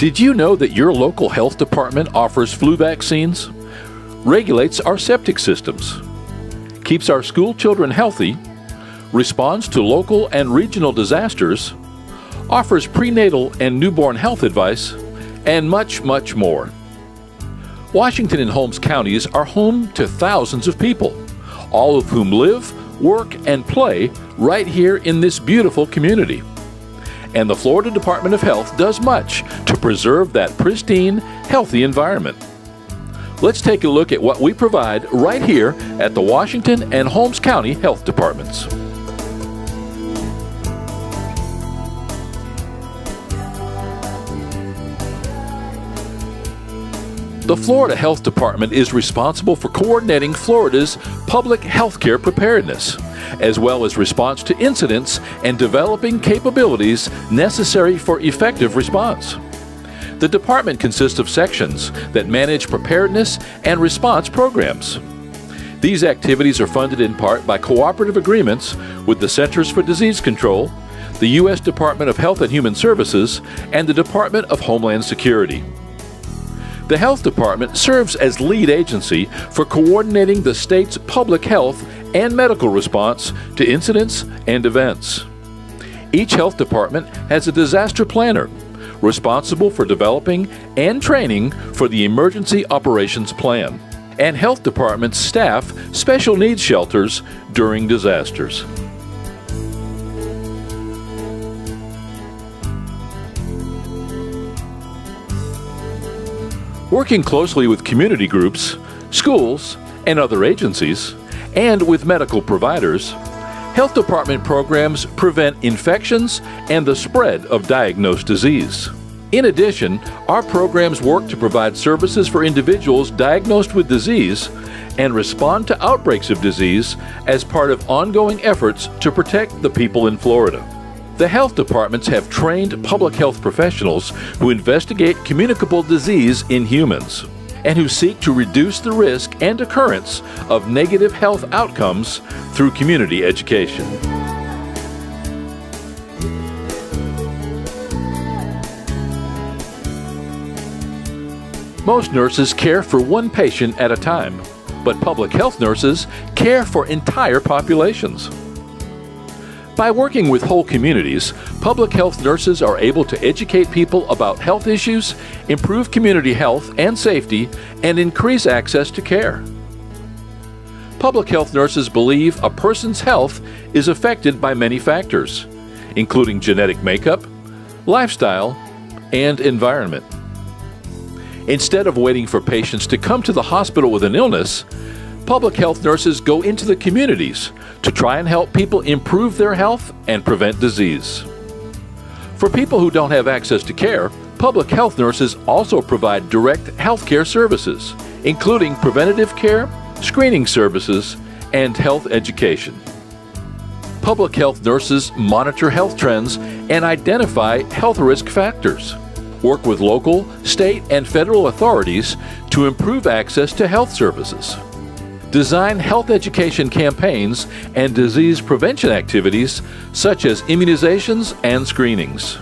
Did you know that your local health department offers flu vaccines, regulates our septic systems, keeps our school children healthy, responds to local and regional disasters, offers prenatal and newborn health advice, and much, much more? Washington and Holmes counties are home to thousands of people, all of whom live, work, and play right here in this beautiful community. And the Florida Department of Health does much to preserve that pristine, healthy environment. Let's take a look at what we provide right here at the Washington and Holmes County Health Departments. The Florida Health Department is responsible for coordinating Florida's public health care preparedness, as well as response to incidents and developing capabilities necessary for effective response. The department consists of sections that manage preparedness and response programs. These activities are funded in part by cooperative agreements with the Centers for Disease Control, the U.S. Department of Health and Human Services, and the Department of Homeland Security. The Health Department serves as lead agency for coordinating the state's public health and medical response to incidents and events. Each health department has a disaster planner responsible for developing and training for the Emergency Operations Plan, and health departments staff special needs shelters during disasters. Working closely with community groups, schools, and other agencies, and with medical providers, health department programs prevent infections and the spread of diagnosed disease. In addition, our programs work to provide services for individuals diagnosed with disease and respond to outbreaks of disease as part of ongoing efforts to protect the people in Florida. The health departments have trained public health professionals who investigate communicable disease in humans and who seek to reduce the risk and occurrence of negative health outcomes through community education. Most nurses care for one patient at a time, but public health nurses care for entire populations. By working with whole communities, public health nurses are able to educate people about health issues, improve community health and safety, and increase access to care. Public health nurses believe a person's health is affected by many factors, including genetic makeup, lifestyle, and environment. Instead of waiting for patients to come to the hospital with an illness, public health nurses go into the communities to try and help people improve their health and prevent disease. For people who don't have access to care, public health nurses also provide direct health care services, including preventative care, screening services, and health education. Public health nurses monitor health trends and identify health risk factors, work with local, state, and federal authorities to improve access to health services, design health education campaigns and disease prevention activities such as immunizations and screenings.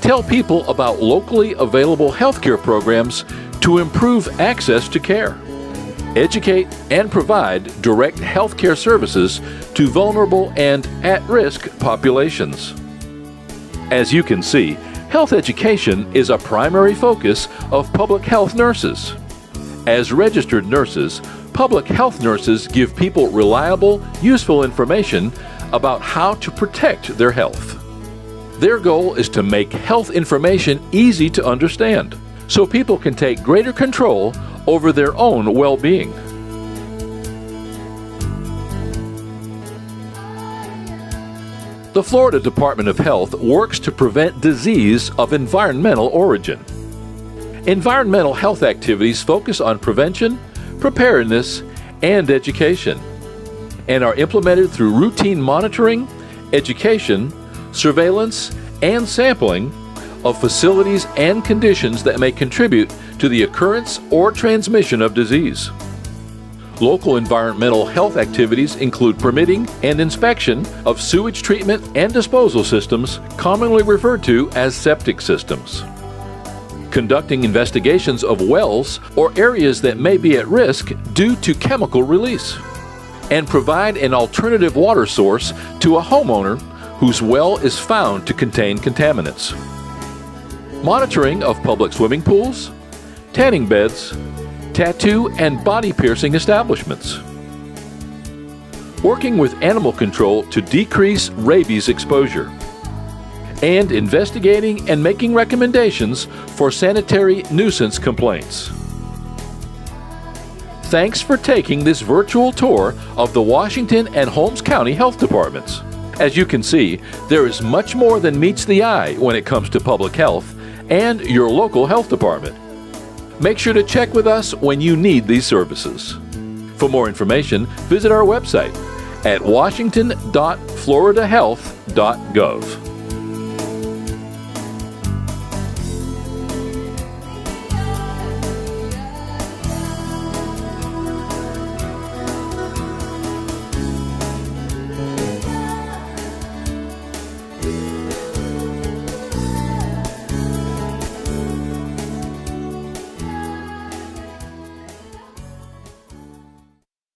Tell people about locally available healthcare programs to improve access to care. Educate and provide direct healthcare services to vulnerable and at-risk populations. As you can see, health education is a primary focus of public health nurses. As registered nurses, public health nurses give people reliable, useful information about how to protect their health. Their goal is to make health information easy to understand, so people can take greater control over their own well-being. The Florida Department of Health works to prevent disease of environmental origin. Environmental health activities focus on prevention, preparedness, and education, and are implemented through routine monitoring, education, surveillance, and sampling of facilities and conditions that may contribute to the occurrence or transmission of disease. Local environmental health activities include permitting and inspection of sewage treatment and disposal systems, commonly referred to as septic systems. conducting investigations of wells or areas that may be at risk due to chemical release, and provide an alternative water source to a homeowner whose well is found to contain contaminants. Monitoring of public swimming pools, tanning beds, tattoo and body piercing establishments. Working with animal control to decrease rabies exposure. And investigating and making recommendations for sanitary nuisance complaints. Thanks for taking this virtual tour of the Washington and Holmes County Health Departments. As you can see, there is much more than meets the eye when it comes to public health and your local health department. Make sure to check with us when you need these services. For more information, visit our website at washington.floridahealth.gov.